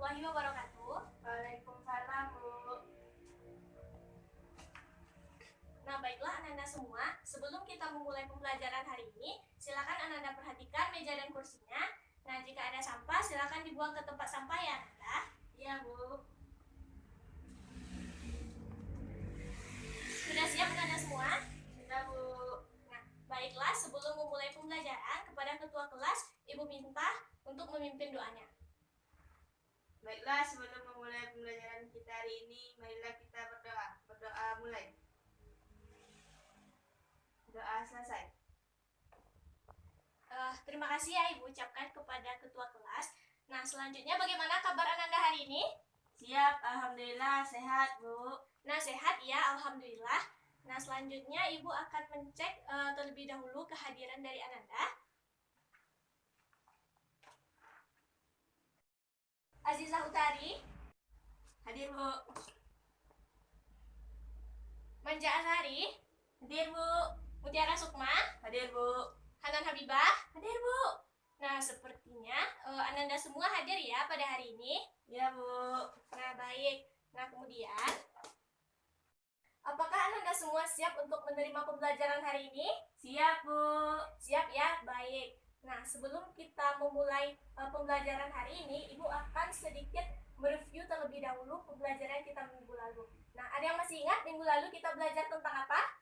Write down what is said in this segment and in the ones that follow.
warahmatullahi wabarakatuh. Waalaikumsalam, Bu. Nah, baiklah Ananda semua, sebelum kita memulai pembelajaran hari ini, silakan Ananda perhatikan meja dan kursinya. Nah, jika ada sampah, silakan dibuang ke tempat sampah ya Ananda. Iya, Bu. Sudah siap Ananda semua? Sudah, Bu. Nah, baiklah, sebelum memulai pembelajaran, kepada ketua kelas, Ibu minta untuk memimpin doanya. Baiklah, sebelum memulai pembelajaran kita hari ini, marilah kita berdoa. Berdoa mulai. Doa selesai. Terima kasih ya Ibu ucapkan kepada ketua kelas. Nah, selanjutnya bagaimana kabar Ananda hari ini? Siap, alhamdulillah sehat, Bu. Nah, sehat ya, alhamdulillah. Nah, selanjutnya Ibu akan mencek terlebih dahulu kehadiran dari Ananda. Azizah Utari, Hadir, Bu. Manja Azhari, Hadir, Bu. Mutiara Sukma, Hadir, Bu. Hanan Habibah. Hadir, Bu. Nah, sepertinya Ananda semua hadir ya pada hari ini. Iya, Bu. Nah, baik. Nah, kemudian, apakah Ananda semua siap untuk menerima pembelajaran hari ini? Siap, Bu. Siap ya, baik. Nah, sebelum kita memulai pembelajaran hari ini, Ibu akan sedikit mereview terlebih dahulu pembelajaran kita minggu lalu. Nah, ada yang masih ingat minggu lalu kita belajar tentang apa?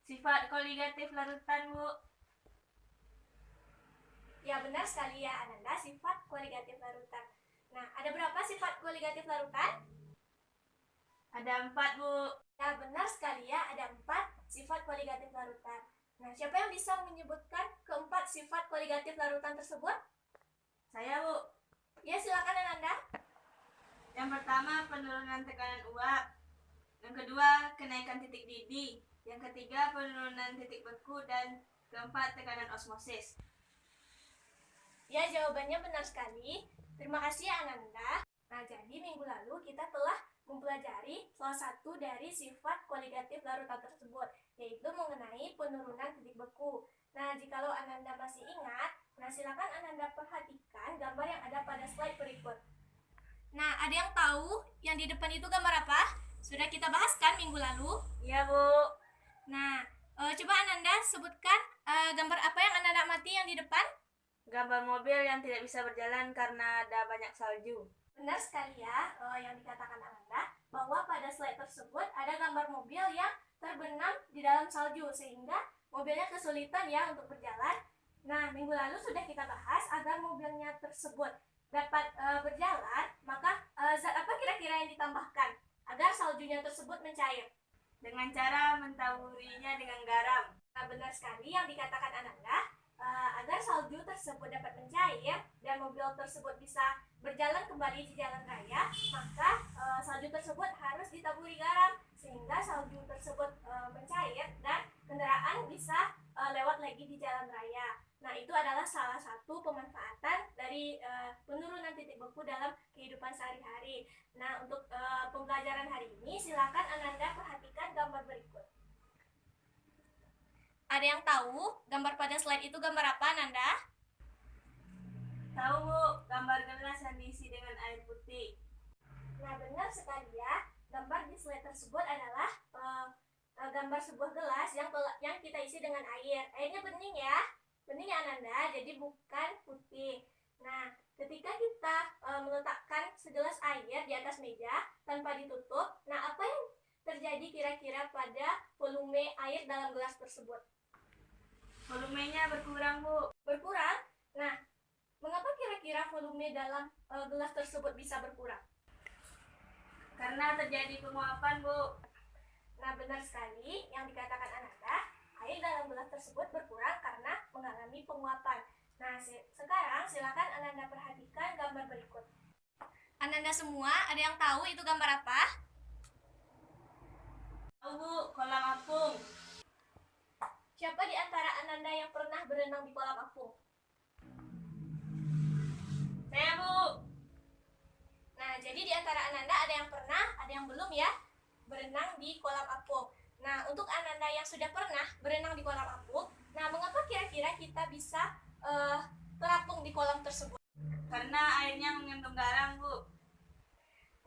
Sifat koligatif larutan, Bu. Ya, benar sekali ya Ananda, sifat koligatif larutan. Nah, ada berapa sifat koligatif larutan? Ada 4, Bu. Ya, benar sekali ya, ada 4 sifat koligatif larutan. Nah, siapa yang bisa menyebutkan keempat sifat koligatif larutan tersebut? Saya, Bu. Ya, silakan Ananda. Yang pertama, penurunan tekanan uap. Yang kedua, kenaikan titik didih. Yang ketiga, penurunan titik beku. Dan keempat, tekanan osmosis. Ya, jawabannya benar sekali. Terima kasih ya Ananda. Nah, jadi minggu lalu kita telah mempelajari salah satu dari sifat koligatif larutan tersebut, yaitu mengenai penurunan titik beku. Nah, jikalau Ananda masih ingat, nah silakan Ananda perhatikan gambar yang ada pada slide berikut. Nah, ada yang tahu yang di depan itu gambar apa? Sudah kita bahas kan minggu lalu? Iya, Bu. Nah, coba Ananda sebutkan gambar apa yang Ananda amati yang di depan? Gambar mobil yang tidak bisa berjalan karena ada banyak salju. Benar sekali ya, yang dikatakan Ananda, bahwa pada slide tersebut ada gambar mobil yang terbenam di dalam salju, sehingga mobilnya kesulitan ya untuk berjalan. Nah, minggu lalu sudah kita bahas agar mobilnya tersebut dapat berjalan, maka zat apa kira-kira yang ditambahkan agar saljunya tersebut mencair? Dengan cara mentaburinya dengan garam. Nah, benar sekali yang dikatakan Ananda, agar salju tersebut dapat mencair dan mobil tersebut bisa berjalan kembali di jalan raya, maka salju tersebut harus ditaburi garam sehingga salju tersebut mencair dan kendaraan bisa lewat lagi di jalan raya. Nah, itu adalah salah satu pemanfaatan dari penurunan titik beku dalam kehidupan sehari-hari. Nah, untuk pembelajaran hari ini silakan Ananda perhatikan gambar berikut. Ada yang tahu gambar pada slide itu gambar apa, Nanda? Tahu, Bu, gambar gelas yang diisi dengan air putih. Nah, benar sekali ya. Gambar di slide tersebut adalah gambar sebuah gelas yang kita isi dengan air. Airnya bening ya. Bening ya, Nanda, jadi bukan putih. Nah, ketika kita meletakkan segelas air di atas meja tanpa ditutup, nah apa yang terjadi kira-kira pada volume air dalam gelas tersebut? Volumenya berkurang, Bu. Berkurang? Nah, mengapa kira-kira volume dalam gelas tersebut bisa berkurang? Karena terjadi penguapan, Bu. Nah, benar sekali yang dikatakan Ananda, air dalam gelas tersebut berkurang karena mengalami penguapan. Nah, sekarang silakan Ananda perhatikan gambar berikut. Ananda semua, ada yang tahu itu gambar apa? Tahu, Bu, kolam apung. Siapa di antara Ananda yang pernah berenang di kolam apung? Saya, Bu. Nah, jadi di antara Ananda ada yang pernah, ada yang belum ya berenang di kolam apung. Nah, untuk Ananda yang sudah pernah berenang di kolam apung, nah mengapa kira-kira kita bisa terapung di kolam tersebut? Karena airnya mengandung garam, Bu.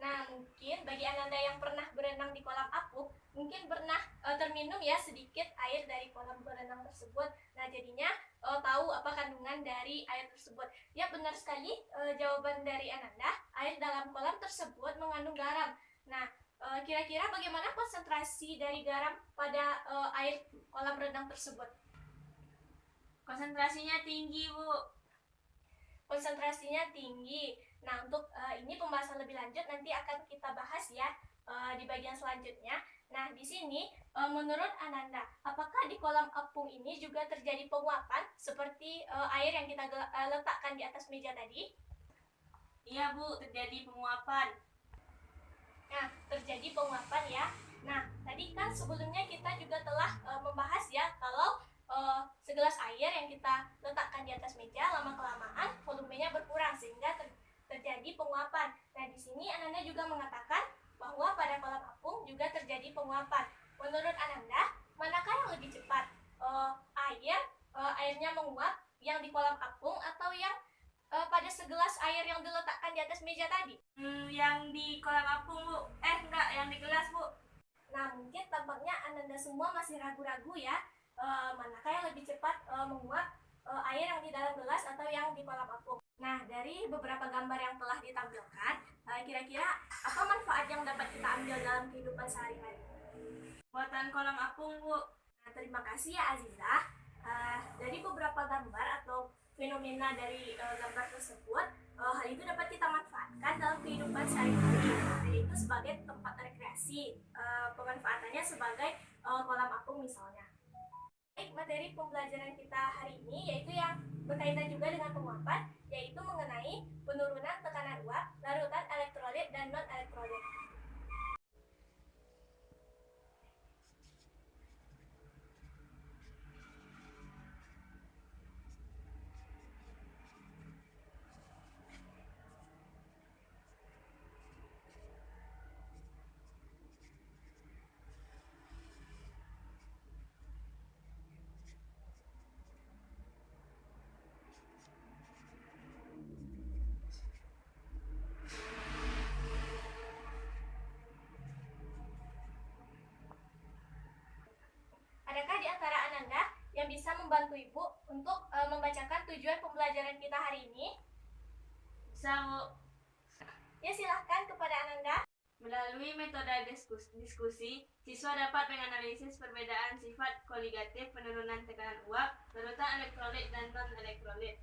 Nah, mungkin bagi Ananda yang pernah berenang di kolam apung, mungkin pernah terminum ya sedikit air dari kolam berenang tersebut. Nah, jadinya tahu apa kandungan dari air tersebut. Ya, benar sekali jawaban dari Ananda, air dalam kolam tersebut mengandung garam. Nah, kira-kira bagaimana konsentrasi dari garam pada air kolam renang tersebut? Konsentrasinya tinggi, Bu. Konsentrasinya tinggi. Nah, untuk ini pembahasan lebih lanjut nanti akan kita bahas ya di bagian selanjutnya. Nah, di sini menurut Ananda, apakah di kolam apung ini juga terjadi penguapan seperti air yang kita letakkan di atas meja tadi? Iya, Bu, terjadi penguapan. Nah, terjadi penguapan ya. Nah, tadi kan sebelumnya kita juga telah membahas ya kalau segelas air yang kita letakkan di atas meja lama-kelamaan volumenya berkurang sehingga terjadi penguapan. Nah, di sini Ananda juga mengatakan bahwa pada kolam apung juga terjadi penguapan. Menurut Ananda, manakah yang lebih cepat? Airnya menguap yang di kolam apung atau yang pada segelas air yang diletakkan di atas meja tadi? Yang di kolam apung, Bu. Enggak, yang di gelas, Bu. Nah, mungkin tampaknya Ananda semua masih ragu-ragu ya, manakah yang lebih cepat menguap air yang di dalam gelas atau yang di kolam apung. Nah, dari beberapa gambar yang telah ditampilkan, kira-kira apa manfaat yang dapat kita ambil dalam kehidupan sehari-hari? Buatan kolam apung, Bu. Nah, terima kasih ya Azizah. Dari beberapa gambar atau fenomena dari gambar tersebut, hal itu dapat kita manfaatkan dalam kehidupan sehari-hari, yaitu sebagai tempat rekreasi, pemanfaatannya sebagai kolam apung misalnya. Baik, materi pembelajaran kita hari ini yaitu yang berkaitan juga dengan penguapan, yaitu mengenai penurunan tekanan uap, larutan elektrolit dan non-elektrolit. Adakah di antara Ananda yang bisa membantu Ibu untuk membacakan tujuan pembelajaran kita hari ini? Bisa, Bu. Ya, silahkan kepada Ananda. Melalui metode diskusi, siswa dapat menganalisis perbedaan sifat koligatif penurunan tekanan uap, larutan elektrolit dan non-elektrolit.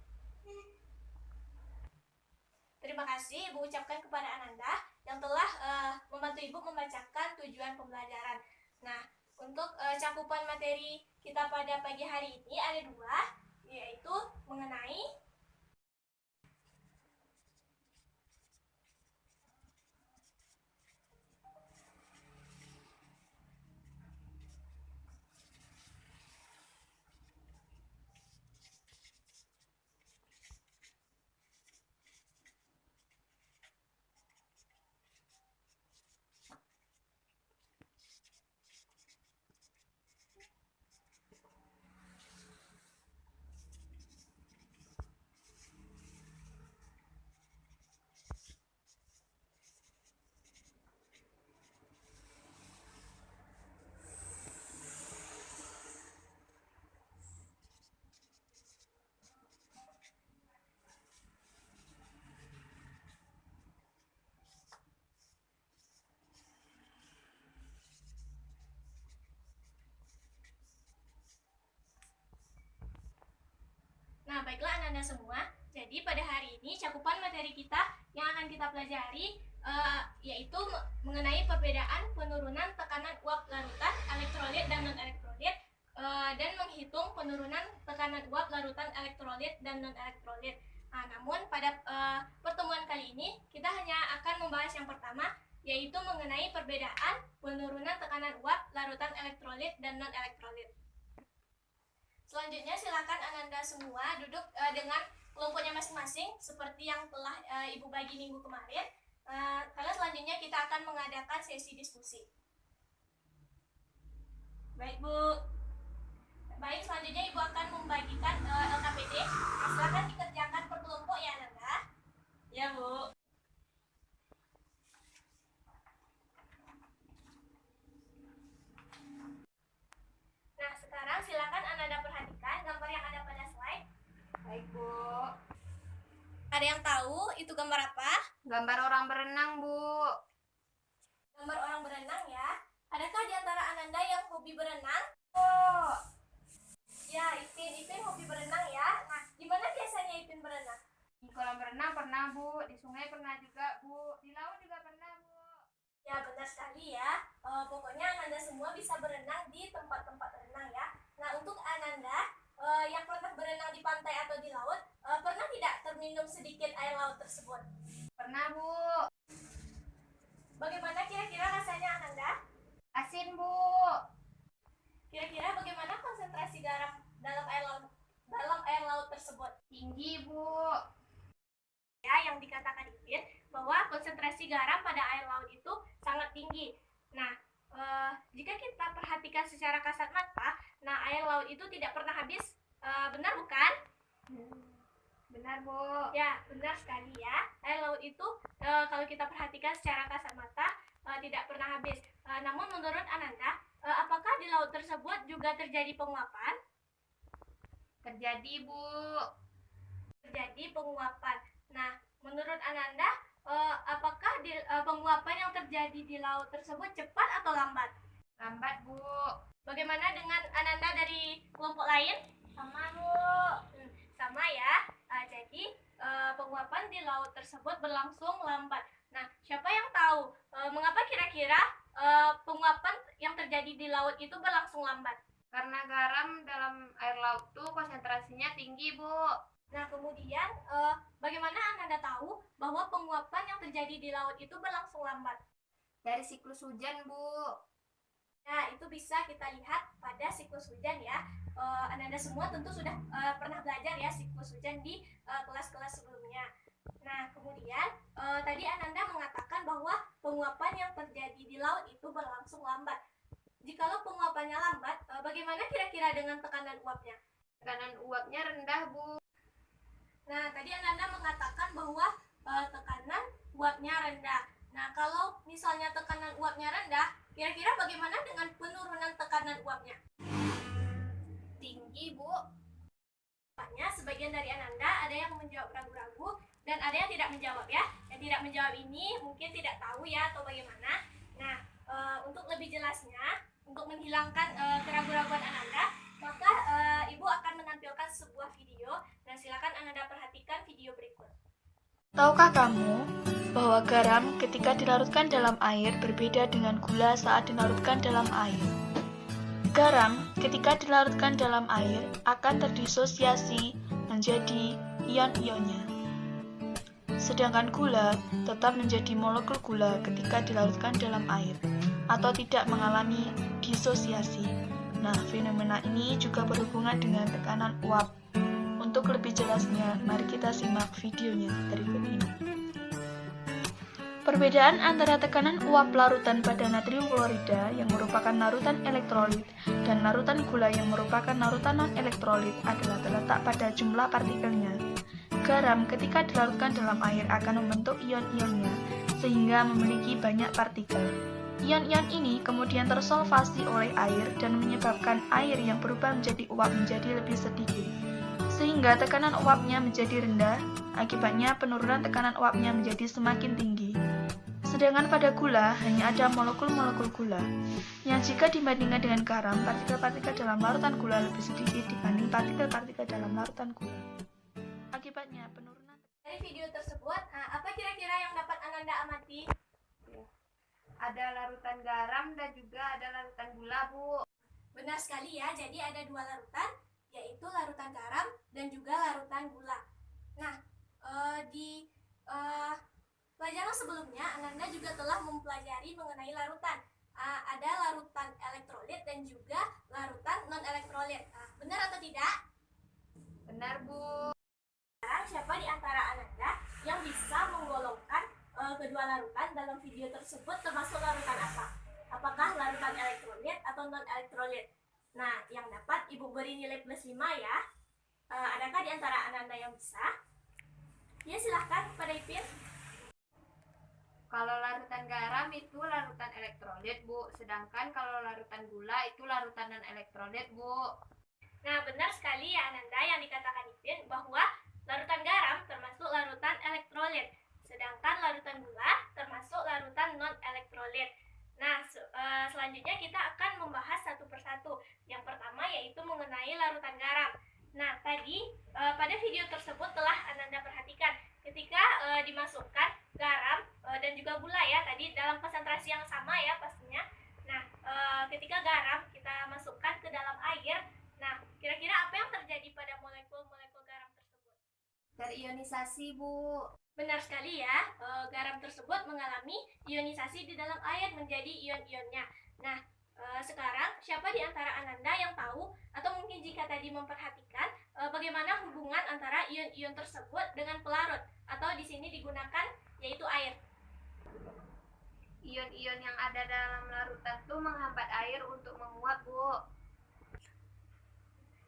Terima kasih Ibu ucapkan kepada Ananda yang telah membantu Ibu membacakan tujuan pembelajaran. Nah, untuk cakupan materi kita pada pagi hari ini ada dua, yaitu mengenai Nah, baiklah Ananda semua. Jadi pada hari ini cakupan materi kita yang akan kita pelajari yaitu mengenai perbedaan penurunan tekanan uap larutan elektrolit dan non-elektrolit dan menghitung penurunan tekanan uap larutan elektrolit dan non-elektrolit. Nah, namun pada pertemuan kali ini kita hanya akan membahas yang pertama, yaitu mengenai perbedaan penurunan tekanan uap larutan elektrolit dan non-elektrolit. Selanjutnya silakan Ananda semua duduk dengan kelompoknya masing-masing seperti yang telah Ibu bagi minggu kemarin. Karena selanjutnya kita akan mengadakan sesi diskusi. Baik, Bu. Baik, selanjutnya Ibu akan membagikan LKPD. Silakan dikerjakan per kelompok ya Ananda. Ada yang tahu itu gambar apa? Gambar orang berenang, Bu. Gambar orang berenang ya. Adakah di antara Ananda yang hobi berenang? Oh, ya Ipin hobi berenang ya. Nah, di mana biasanya Ipin berenang? Di kolam renang pernah, Bu. Di sungai pernah juga, Bu. Di laut juga pernah, Bu. Ya benar sekali ya. Pokoknya Ananda semua bisa berenang di tempat-tempat renang ya. Nah, untuk Ananda yang pernah berenang di pantai atau di laut, pernah tidak terminum sedikit air laut tersebut? Pernah, Bu. Bagaimana kira-kira rasanya Ananda? Asin, Bu. Kira-kira bagaimana konsentrasi garam dalam air laut tersebut? Tinggi, Bu. Ya, yang dikatakan Ipin bahwa konsentrasi garam pada air laut itu sangat tinggi. Nah, jika kita perhatikan secara kasat mata, nah air laut itu tidak pernah habis. Benar bukan? Benar, Bu. Ya, benar sekali ya. Air laut itu kalau kita perhatikan secara kasat mata tidak pernah habis. Namun menurut Ananda, apakah di laut tersebut juga terjadi penguapan? Terjadi, Bu. Terjadi penguapan. Nah, menurut Ananda, apakah penguapan yang terjadi di laut tersebut cepat atau lambat? Lambat, Bu. Bagaimana dengan Ananda dari kelompok lain? Sama, Bu. Sama ya. Jadi penguapan di laut tersebut berlangsung lambat. Nah, siapa yang tahu mengapa kira-kira penguapan yang terjadi di laut itu berlangsung lambat? Karena garam dalam air laut tuh konsentrasinya tinggi, Bu. Nah, kemudian bagaimana Ananda tahu bahwa penguapan yang terjadi di laut itu berlangsung lambat? Dari siklus hujan, Bu. Nah, itu bisa kita lihat pada siklus hujan ya. Ananda semua tentu sudah pernah belajar ya siklus hujan di kelas-kelas sebelumnya. Nah, kemudian tadi Ananda mengatakan bahwa penguapan yang terjadi di laut itu berlangsung lambat. Jikalau penguapannya lambat, bagaimana kira-kira dengan tekanan uapnya? Tekanan uapnya rendah, Bu. Nah, tadi Ananda mengatakan bahwa tekanan uapnya rendah. Nah, kalau misalnya tekanan uapnya rendah, kira-kira bagaimana dengan penurunan tekanan uapnya? Tinggi, Bu. Sebagian dari Ananda ada yang menjawab ragu-ragu dan ada yang tidak menjawab ya. Yang tidak menjawab ini mungkin tidak tahu ya atau bagaimana. Nah, untuk lebih jelasnya, untuk menghilangkan keraguan-raguan Ananda, maka Ibu akan menampilkan sebuah video dan silakan Ananda perhatikan video berikut. Tahukah kamu bahwa garam ketika dilarutkan dalam air berbeda dengan gula saat dilarutkan dalam air? Garam ketika dilarutkan dalam air akan terdisosiasi menjadi ion-ionnya. Sedangkan gula tetap menjadi molekul gula ketika dilarutkan dalam air atau tidak mengalami disosiasi. Nah, fenomena ini juga berhubungan dengan tekanan uap. Untuk lebih jelasnya, mari kita simak videonya berikut ini. Perbedaan antara tekanan uap larutan pada natrium klorida yang merupakan larutan elektrolit dan larutan gula yang merupakan larutan non-elektrolit adalah terletak pada jumlah partikelnya. Garam ketika dilarutkan dalam air akan membentuk ion-ionnya sehingga memiliki banyak partikel. Ion-ion ini kemudian tersolvasi oleh air dan menyebabkan air yang berubah menjadi uap menjadi lebih sedikit, sehingga tekanan uapnya menjadi rendah, akibatnya penurunan tekanan uapnya menjadi semakin tinggi. Sedangkan pada gula hanya ada molekul-molekul gula, yang jika dibandingkan dengan garam, partikel-partikel dalam larutan gula lebih sedikit dibanding partikel-partikel dalam larutan gula. Akibatnya penurunan. Dari video tersebut, apa kira-kira yang dapat Ananda amati? Ada larutan garam dan juga ada larutan gula, Bu. Benar sekali ya, jadi ada dua larutan, yaitu larutan garam dan juga larutan gula. Nah, di pelajaran sebelumnya, Ananda juga telah mempelajari mengenai larutan. Ada larutan elektrolit dan juga larutan non-elektrolit. Benar atau tidak? Benar, Bu. Sekarang siapa di antara Ananda yang bisa menggolongkan kedua larutan dalam video tersebut termasuk larutan apa? Apakah larutan elektrolit atau non-elektrolit? Nah, yang dapat Ibu beri nilai plus 5 ya. Adakah di antara Ananda yang bisa? Ya, silahkan pada Ipin. Kalau larutan garam itu larutan elektrolit, Bu. Sedangkan kalau larutan gula itu larutan non-elektrolit, Bu. Nah, benar sekali ya Ananda yang dikatakan Ipin bahwa larutan garam termasuk termasuk larutan elektrolit. Sedangkan larutan gula termasuk larutan non-elektrolit. Nah, selanjutnya kita akan membahas satu persatu. Yang pertama yaitu mengenai larutan garam. Nah, tadi pada video tersebut telah Ananda perhatikan ketika dimasukkan garam dan juga gula ya, tadi dalam konsentrasi yang sama ya pastinya. Nah, ketika garam kita masukkan ke dalam air, nah kira-kira apa yang terjadi pada molekul-molekul garam tersebut? Terionisasi, Bu. Benar sekali ya, garam tersebut mengalami ionisasi di dalam air menjadi ion-ionnya. Nah, sekarang siapa di antara Ananda yang tahu atau mungkin jika tadi memperhatikan bagaimana hubungan antara ion-ion tersebut dengan pelarut atau di sini digunakan yaitu air? Ion-ion yang ada dalam larutan itu menghambat air untuk menguap, Bu.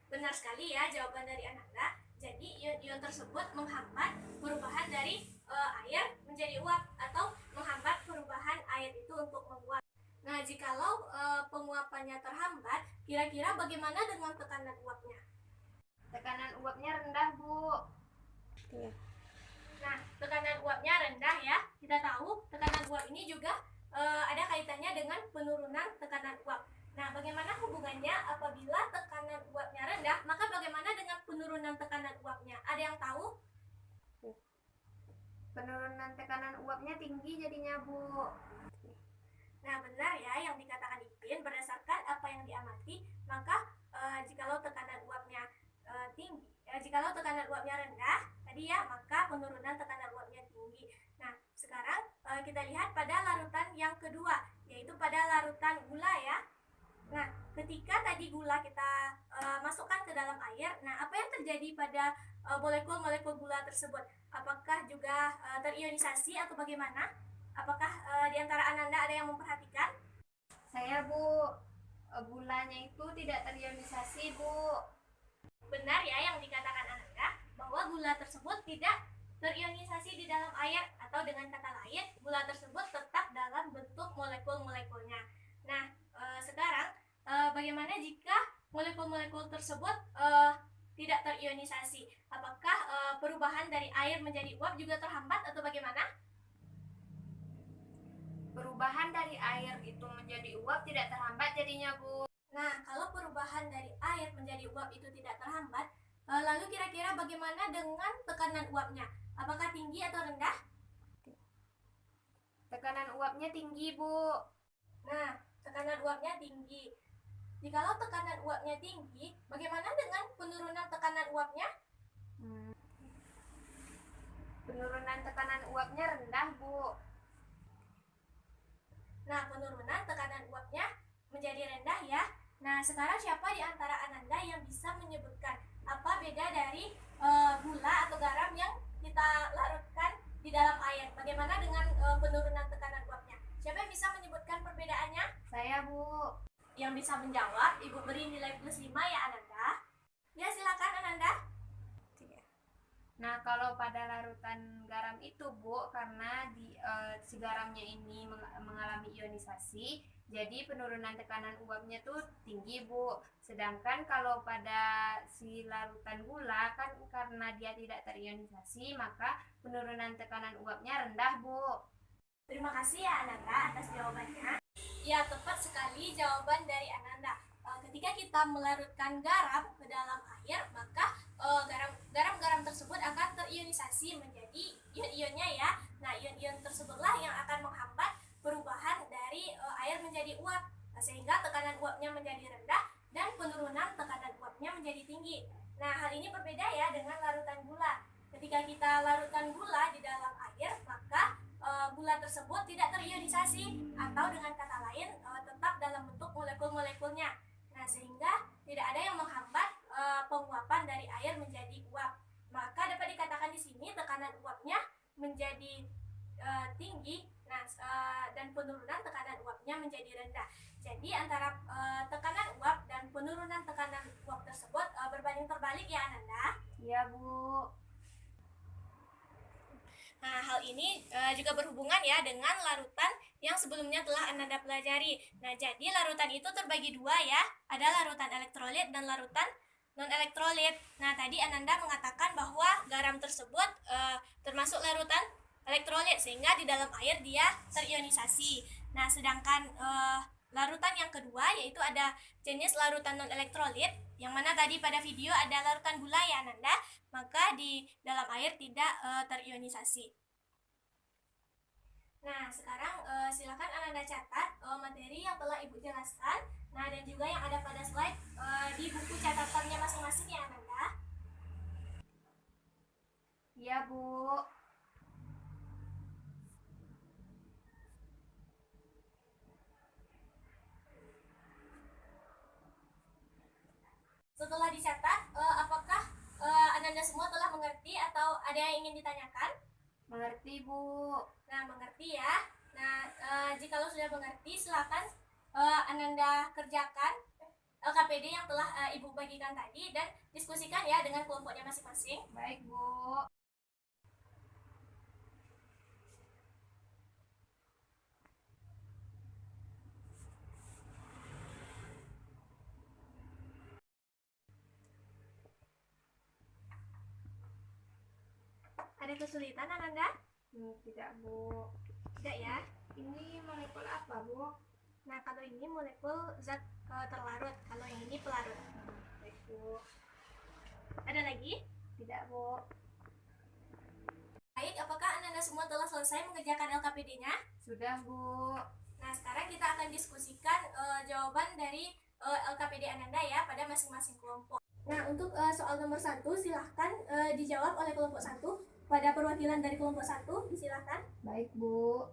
Benar sekali ya jawaban dari Ananda. Jadi ion-ion tersebut menghambat perubahan dari air menjadi uap atau menghambat perubahan air itu untuk menguap. Nah, jikalau penguapannya terhambat, kira-kira bagaimana dengan tekanan uapnya? Tekanan uapnya rendah, Bu. Nah, tekanan uapnya rendah ya. Kita tahu tekanan uap ini juga ada kaitannya dengan penurunan tekanan uap. Nah, bagaimana hubungannya apabila tekanan uapnya rendah, maka bagaimana dengan penurunan tekanan uapnya? Ada yang tahu? Penurunan tekanan uapnya tinggi jadinya, Bu. Nah, benar ya yang dikatakan Ipin, berdasarkan apa yang diamati, maka jikalau tekanan uapnya jikalau tekanan uapnya rendah, tadi ya, maka penurunan tekanan uapnya tinggi. Nah, sekarang kita lihat pada larutan yang kedua, yaitu pada larutan gula ya. Nah, ketika tadi gula kita masukkan ke dalam air, nah apa yang terjadi pada molekul-molekul gula tersebut? Apakah juga terionisasi atau bagaimana? Apakah di antara Ananda ada yang memperhatikan? Saya, Bu. Gulanya itu tidak terionisasi, Bu. Benar ya yang dikatakan Ananda, bahwa gula tersebut tidak terionisasi di dalam air, atau dengan kata lain, gula tersebut tetap dalam bentuk molekul-molekulnya. Nah, sekarang bagaimana jika molekul-molekul tersebut tidak terionisasi? Apakah perubahan dari air menjadi uap juga terhambat atau bagaimana? Perubahan dari air itu menjadi uap tidak terhambat jadinya, Bu. Nah, kalau perubahan dari air menjadi uap itu tidak terhambat, lalu kira-kira bagaimana dengan tekanan uapnya? Apakah tinggi atau rendah? Tekanan uapnya tinggi, Bu. Nah, tekanan uapnya tinggi. Jikalau tekanan uapnya tinggi, bagaimana dengan penurunan tekanan uapnya? Penurunan tekanan uapnya rendah, Bu. Nah, penurunan tekanan uapnya menjadi rendah ya. Nah, sekarang siapa di antara Ananda yang bisa menyebutkan apa beda dari gula atau garam yang kita larutkan di dalam air? Bagaimana dengan penurunan tekanan uapnya? Siapa yang bisa menyebutkan perbedaannya? Saya, Bu. Yang bisa menjawab, Ibu beri nilai +5 ya Ananda. Ya, silakan Ananda. Nah, kalau pada larutan garam itu, Bu, karena si garamnya ini mengalami ionisasi, jadi penurunan tekanan uapnya tuh tinggi, Bu. Sedangkan kalau pada si larutan gula kan karena dia tidak terionisasi, maka penurunan tekanan uapnya rendah, Bu. Terima kasih ya Ananda atas jawabannya. Ya, tepat sekali jawaban dari Ananda. Ketika kita melarutkan garam ke dalam air, maka garam-garam tersebut akan terionisasi menjadi ion-ionnya ya. Nah, ion-ion tersebutlah yang akan menghambat perubahan dari air menjadi uap, sehingga tekanan uapnya menjadi rendah dan penurunan tekanan uapnya menjadi tinggi. Nah, hal ini berbeda ya dengan larutan gula. Ketika kita larutkan gula di dalam air, maka gula tersebut tidak terionisasi, atau dengan kata lain tetap dalam bentuk molekul-molekulnya. Nah, sehingga tidak ada yang menghambat penguapan dari air menjadi uap. Maka dapat dikatakan di sini tekanan uapnya menjadi tinggi, dan penurunan tekanan uapnya menjadi rendah. Jadi antara tekanan uap dan penurunan tekanan uap tersebut berbanding terbalik ya Ananda. Iya, Bu. Nah, hal ini juga berhubungan ya dengan larutan yang sebelumnya telah Ananda pelajari. Nah, jadi larutan itu terbagi dua ya. Ada larutan elektrolit dan larutan non-elektrolit. Nah, tadi Ananda mengatakan bahwa garam tersebut termasuk larutan elektrolit, sehingga di dalam air dia terionisasi. Nah, sedangkan larutan yang kedua yaitu ada jenis larutan non-elektrolit, yang mana tadi pada video ada larutan gula ya Ananda, maka di dalam air tidak terionisasi. Nah, sekarang silakan Ananda catat materi yang telah Ibu jelaskan. Nah, dan juga yang ada pada slide di buku catatannya masing-masing ya Ananda. Iya, Bu. Setelah dicatat, apakah Ananda semua telah mengerti atau ada yang ingin ditanyakan? Mengerti, Bu. Nah, mengerti ya. Nah, jikalau sudah mengerti, silakan Ananda kerjakan LKPD yang telah Ibu bagikan tadi dan diskusikan ya dengan kelompoknya masing-masing. Baik, Bu. Ada kesulitan Ananda? Tidak, Bu. Tidak ya. Ini molekul apa, Bu? Nah, kalau ini molekul zat terlarut, kalau yang ini pelarut. Baik, Bu. Ada lagi? Tidak, Bu. Baik, apakah Ananda semua telah selesai mengerjakan LKPD-nya? Sudah, Bu. Nah, sekarang kita akan diskusikan jawaban dari LKPD Ananda ya pada masing-masing kelompok. Nah, untuk soal nomor 1, silahkan dijawab oleh kelompok 1. Pada perwakilan dari kelompok 1, disilahkan. Baik, Bu.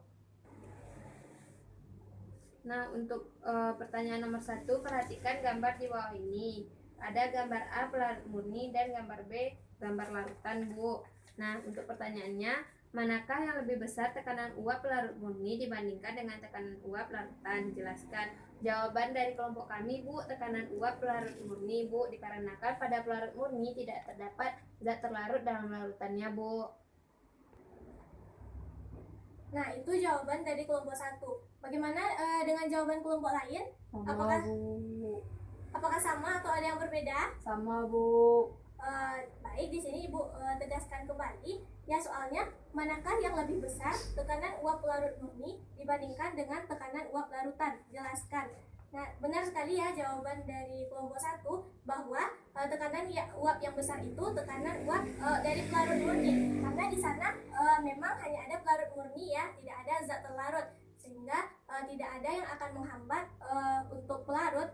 Nah, untuk pertanyaan nomor 1, perhatikan gambar di bawah ini. Ada gambar A pelarut murni dan gambar B gambar larutan, Bu. Nah, untuk pertanyaannya, manakah yang lebih besar tekanan uap pelarut murni dibandingkan dengan tekanan uap larutan? Jelaskan. Jawaban dari kelompok kami, Bu, tekanan uap pelarut murni, Bu, dikarenakan pada pelarut murni tidak terdapat zat terlarut dalam larutannya, Bu. Nah, itu jawaban dari kelompok 1. Bagaimana dengan jawaban kelompok lain? Sama, Bu. Apakah sama atau ada yang berbeda? Sama, Bu. Baik, di sini Ibu tegaskan kembali ya soalnya, manakah yang lebih besar tekanan uap pelarut murni dibandingkan dengan tekanan uap larutan? Jelaskan. Nah, benar sekali ya jawaban dari kelompok 1 bahwa tekanan uap yang besar itu tekanan uap dari pelarut murni, karena di sana memang hanya ada pelarut murni ya, tidak ada zat terlarut, sehingga tidak ada yang akan menghambat untuk pelarut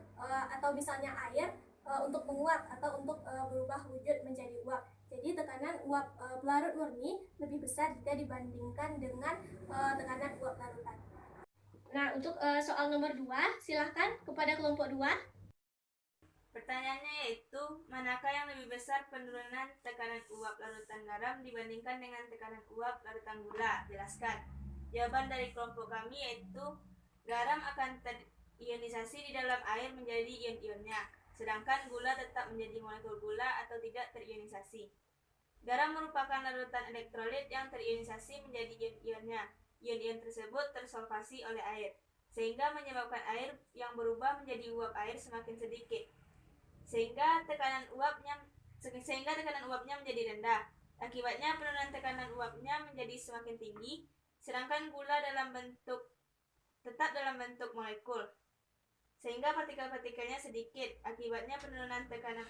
atau misalnya air untuk menguap atau untuk berubah wujud menjadi uap. Jadi tekanan uap pelarut murni lebih besar jika dibandingkan dengan tekanan uap larutan. Nah, untuk soal nomor 2, silahkan kepada kelompok 2. Pertanyaannya yaitu, manakah yang lebih besar penurunan tekanan uap larutan garam dibandingkan dengan tekanan uap larutan gula? Jelaskan. Jawaban dari kelompok kami yaitu, garam akan terionisasi di dalam air menjadi ion-ionnya, sedangkan gula tetap menjadi molekul gula atau tidak terionisasi. Garam merupakan larutan elektrolit yang terionisasi menjadi ion-ionnya. Ion-ion tersebut tersolvasi oleh air, sehingga menyebabkan air yang berubah menjadi uap air semakin sedikit, sehingga tekanan uapnya menjadi rendah. Akibatnya penurunan tekanan uapnya menjadi semakin tinggi, sedangkan gula tetap dalam bentuk molekul, sehingga partikel-partikelnya sedikit. Akibatnya penurunan tekanan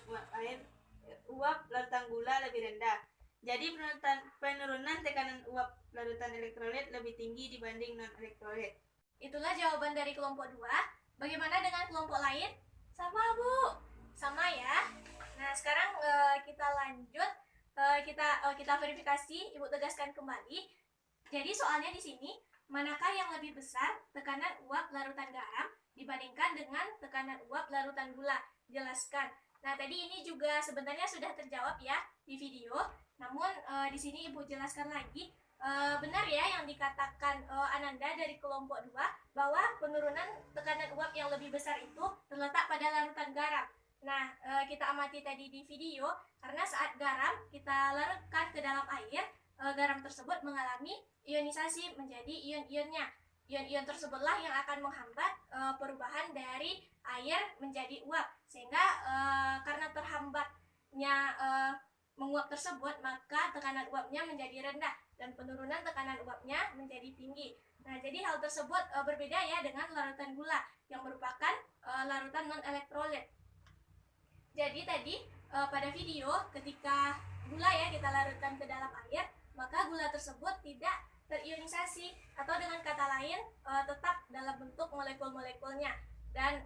uap larutan gula lebih rendah. Jadi penurunan tekanan uap larutan elektrolit lebih tinggi dibanding non-elektrolit. Itulah jawaban dari kelompok 2. Bagaimana dengan kelompok lain? Sama, Bu. Sama ya. Nah, sekarang kita lanjut. Kita verifikasi, Ibu tegaskan kembali. Jadi soalnya di sini, manakah yang lebih besar tekanan uap larutan garam dibandingkan dengan tekanan uap larutan gula? Jelaskan. Nah, tadi ini juga sebenarnya sudah terjawab ya di video. Namun di sini Ibu jelaskan lagi. Benar ya yang dikatakan Ananda dari kelompok 2 bahwa penurunan tekanan uap yang lebih besar itu terletak pada larutan garam. Nah, kita amati tadi di video, karena saat garam kita larutkan ke dalam air, garam tersebut mengalami ionisasi menjadi ion-ionnya. Ion-ion tersebutlah yang akan menghambat perubahan dari air menjadi uap, sehingga karena terhambat uapnya menguap tersebut, maka tekanan uapnya menjadi rendah dan penurunan tekanan uapnya menjadi tinggi. Nah, jadi hal tersebut berbeda ya dengan larutan gula yang merupakan larutan non-elektrolit. Jadi tadi pada video ketika gula ya kita larutkan ke dalam air, maka gula tersebut tidak terionisasi atau dengan kata lain tetap dalam bentuk molekul-molekulnya. Dan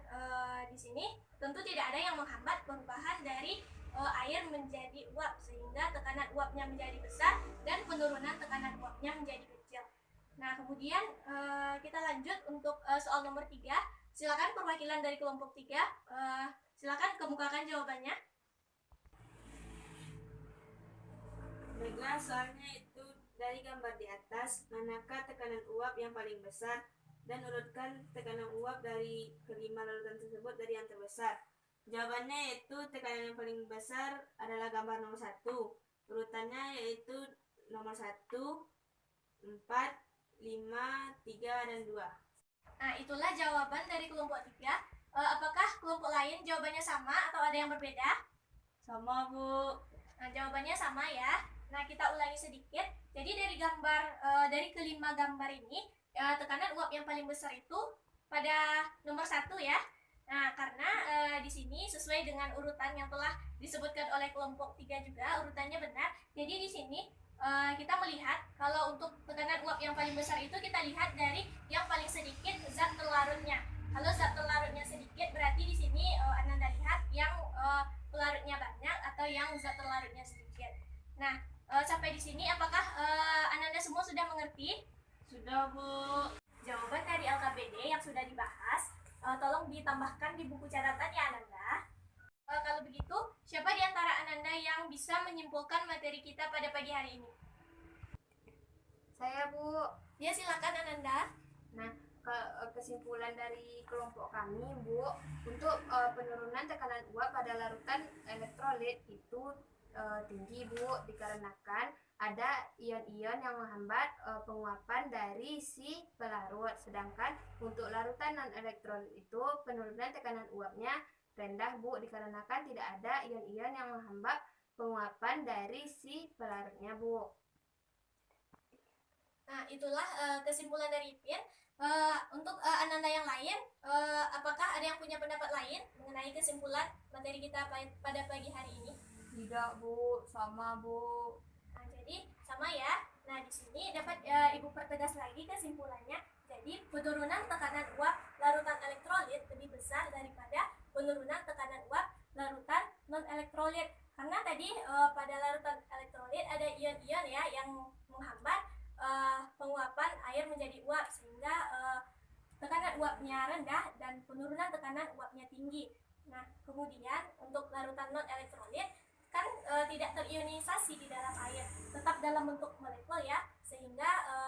di sini tentu tidak ada yang menghambat perubahan dari air menjadi uap sehingga tekanan uapnya menjadi besar dan penurunan tekanan uapnya menjadi kecil. Nah, kemudian kita lanjut untuk soal nomor 3. Silakan perwakilan dari kelompok 3, silakan kemukakan jawabannya. Baiklah, soalnya itu dari gambar di atas, manakah tekanan uap yang paling besar, dan urutkan tekanan uap dari kelima larutan tersebut dari yang terbesar. Jawabannya yaitu tekanan yang paling besar adalah gambar nomor 1. Urutannya yaitu nomor 1, 4, 5, 3, dan 2. Nah, itulah jawaban dari kelompok 3. Apakah kelompok lain jawabannya sama atau ada yang berbeda? Sama, Bu. Nah, jawabannya sama ya. Nah, kita ulangi sedikit. Jadi dari gambar dari kelima gambar ini, tekanan uap yang paling besar itu pada nomor 1 ya. Nah, karena di sini sesuai dengan urutan yang telah disebutkan oleh kelompok 3 juga, urutannya benar. Jadi di sini kita melihat kalau untuk tekanan uap yang paling besar itu kita lihat dari yang paling sedikit zat terlarutnya. Kalau zat terlarutnya sedikit berarti di sini Ananda lihat yang pelarutnya banyak atau yang zat terlarutnya sedikit. Nah, sampai di sini apakah Ananda semua sudah mengerti? Sudah, Bu. Jawaban dari LKPD yang sudah dibahas tolong ditambahkan di buku catatan ya Ananda. Kalau begitu, siapa di antara Ananda yang bisa menyimpulkan materi kita pada pagi hari ini? Saya, Bu. Ya, silakan Ananda. Nah, kesimpulan dari kelompok kami, Bu, untuk penurunan tekanan uap pada larutan elektrolit itu tinggi, Bu, dikarenakan ada ion-ion yang menghambat penguapan dari si pelarut. Sedangkan untuk larutan non-elektrolit itu penurunan tekanan uapnya rendah, Bu, dikarenakan tidak ada ion-ion yang menghambat penguapan dari si pelarutnya, Bu. Nah, itulah kesimpulan dari Ipin. Untuk Ananda yang lain, apakah ada yang punya pendapat lain mengenai kesimpulan materi kita pada pagi hari ini? Tidak, Bu, sama, Bu. Nah, jadi sama ya. Nah, di sini dapat Ibu pertegas lagi kesimpulannya. Jadi, penurunan tekanan uap larutan elektrolit lebih besar daripada penurunan tekanan uap larutan non-elektrolit. Karena tadi pada larutan elektrolit ada ion-ion ya yang menghambat penguapan air menjadi uap sehingga tekanan uapnya rendah dan penurunan tekanan uapnya tinggi. Nah, kemudian untuk larutan non-elektrolit kan tidak terionisasi di dalam air, tetap dalam bentuk molekul ya, sehingga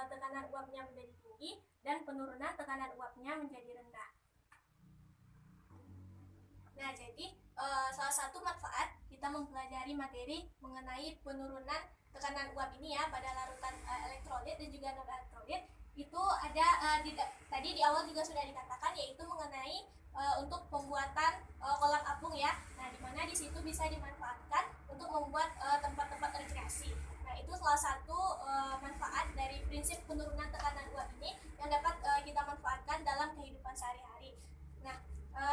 tekanan uapnya menjadi tinggi dan penurunan tekanan uapnya menjadi rendah. Nah, jadi salah satu manfaat kita mempelajari materi mengenai penurunan tekanan uap ini ya pada larutan elektrolit dan juga non-elektrolit itu ada tadi di awal juga sudah dikatakan, yaitu mengenai untuk pembuatan kolam apung ya. Nah, di mana di situ bisa dimanfaatkan untuk membuat tempat-tempat rekreasi. Nah, itu salah satu manfaat dari prinsip penurunan tekanan uap ini yang dapat kita manfaatkan dalam kehidupan sehari-hari. Nah,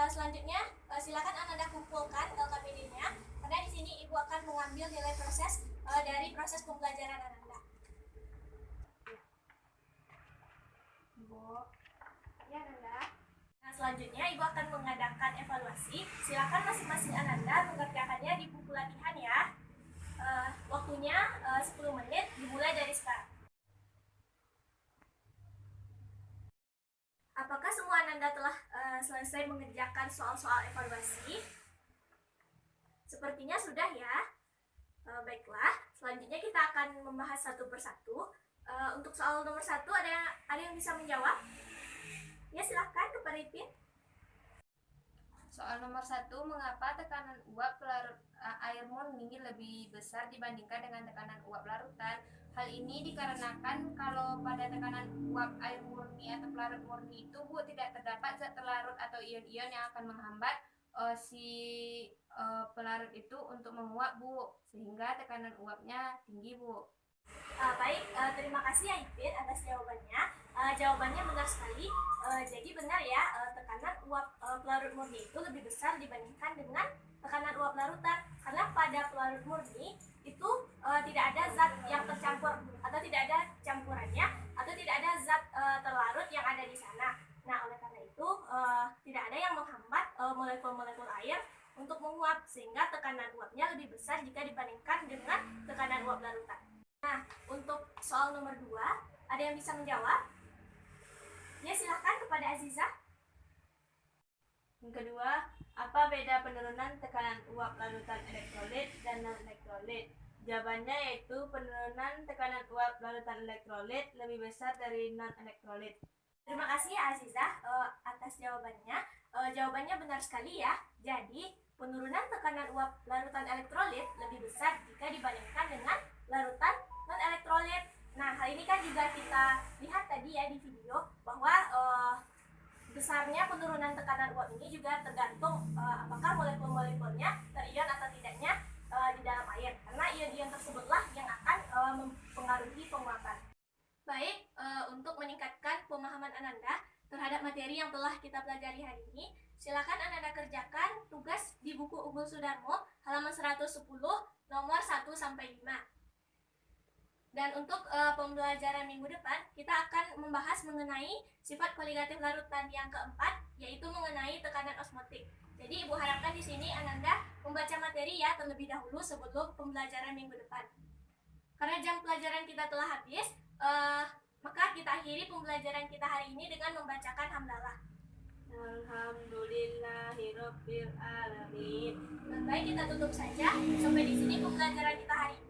selanjutnya silakan Ananda kumpulkan LKPD-nya karena di sini Ibu akan mengambil nilai proses dari proses pembelajaran Ananda. Bu. Ya, Ananda. Nah, selanjutnya Ibu akan mengadakan evaluasi. Silakan masing-masing Ananda mengerjakannya di buku latihan ya. Waktunya 10 menit dimulai dari sekarang. Apakah semua Ananda telah selesai mengerjakan soal-soal evaluasi? Sepertinya sudah ya. Baiklah, selanjutnya kita akan membahas satu persatu. Untuk soal nomor 1 ada yang bisa menjawab? Ya, silakan kepada Ipin. Soal nomor 1, mengapa tekanan uap pelarut air murni lebih besar dibandingkan dengan tekanan uap larutan? Hal ini dikarenakan kalau pada tekanan uap air murni atau pelarut murni itu, Bu, tidak terdapat zat terlarut atau ion-ion yang akan menghambat si pelarut itu untuk menguap, Bu, sehingga tekanan uapnya tinggi, Bu. Baik, terima kasih ya Ipin atas jawabannya. Jawabannya benar sekali. Jadi benar ya, tekanan uap pelarut murni itu lebih besar dibandingkan dengan tekanan uap larutan. Karena pada pelarut murni itu tidak ada zat yang tercampur atau tidak ada campurannya atau tidak ada zat terlarut yang ada di sana. Nah, oleh karena itu tidak ada yang menghambat molekul-molekul air untuk menguap, sehingga tekanan uapnya lebih besar jika dibandingkan dengan tekanan uap larutan. Nah, untuk soal nomor 2, ada yang bisa menjawab? Ya, silahkan kepada Aziza. Yang kedua, apa beda penurunan tekanan uap larutan elektrolit dan non-elektrolit? Jawabannya yaitu penurunan tekanan uap larutan elektrolit lebih besar dari non-elektrolit. Terima kasih ya Aziza atas jawabannya. Jawabannya benar sekali ya. Jadi, penurunan tekanan uap larutan elektrolit lebih besar jika dibandingkan dengan larutan non-elektrolit. Nah, hal ini kan juga kita lihat tadi ya di video bahwa besarnya penurunan tekanan uap ini juga tergantung apakah molekul-molekulnya terion atau tidaknya di dalam air. Karena ion-ion tersebutlah yang akan mempengaruhi penguapan. Baik, untuk meningkatkan pemahaman Ananda terhadap materi yang telah kita pelajari hari ini, silakan Ananda kerjakan tugas di buku Unggul Sudarmo halaman 110 nomor 1-5. Dan untuk pembelajaran minggu depan, kita akan membahas mengenai sifat koligatif larutan yang keempat, yaitu mengenai tekanan osmotik. Jadi Ibu harapkan di sini Ananda membaca materi ya terlebih dahulu sebelum pembelajaran minggu depan. Karena jam pelajaran kita telah habis, maka kita akhiri pembelajaran kita hari ini dengan membacakan hamdalah. Alhamdulillahirabbil alamin. Baik, kita tutup saja. Sampai di sini pembelajaran kita hari ini.